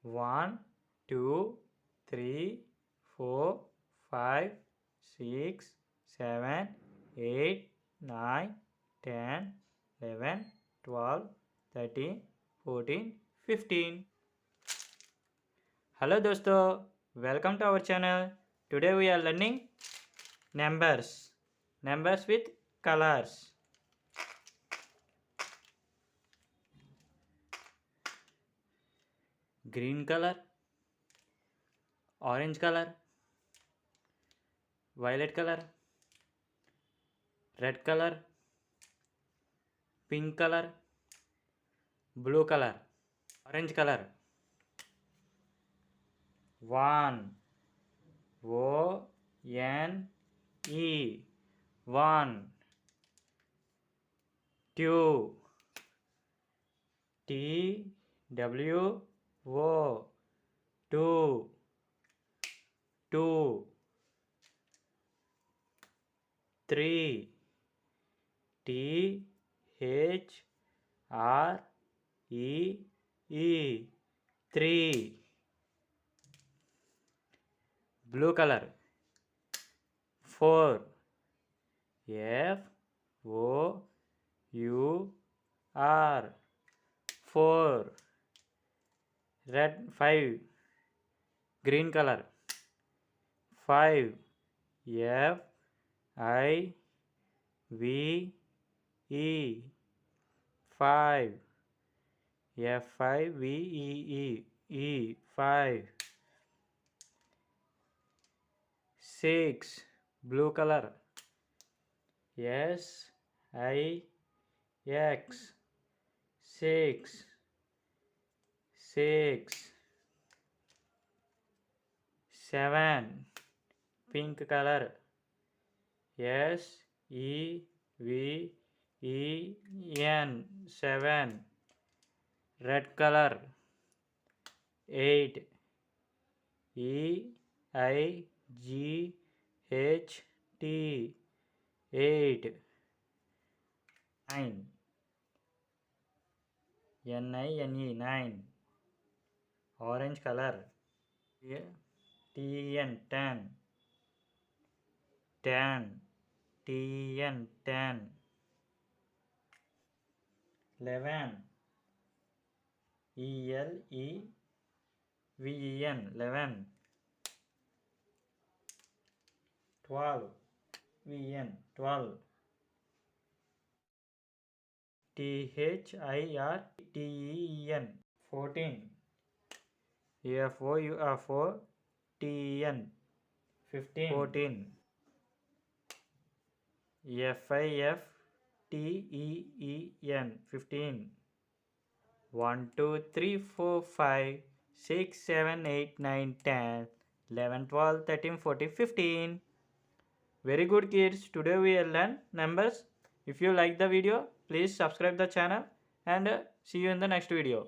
1, 2, 3, 4, 5, 6, 7, 8, 9, 10, 11, 12, 13, 14, 15. Hello dosto, welcome to our channel. Today we are learning numbers with colors. Green color, orange color, violet color, red color, pink color, blue color, orange color. 1, O-N-E, 1. 2, T-W-O, 2, 2. 3, T-H-R-E-E, 3. Blue color. 4, F-O-U-R, 4. Red. 5, green color. 5, F-I-V-E, 5, F-I-V-E-E, 5. 6, blue color. S-I-X, 6, 6. 7, pink color. S-E-V-E-N, 7. Red color. 8, E-I-G-H-T, 8. 9, N-I-N-E, 9. Orange color. T-N, 10. 10, T-N, 10. 11, E-L-E-V-E-N, 11. 12, V-N, 12. T-H-I-R-T-E-N, 14. F-O-U-R, T-E-N, 15. 14. F-I-F-T-E-E-N, 15. 1, 2, 3, 4, 5, 6, 7, 8, 9, 10, 11, 12, 13, 14, 15. Very good kids. Today we will learn numbers. If you like the video, please subscribe the channel and see you in the next video.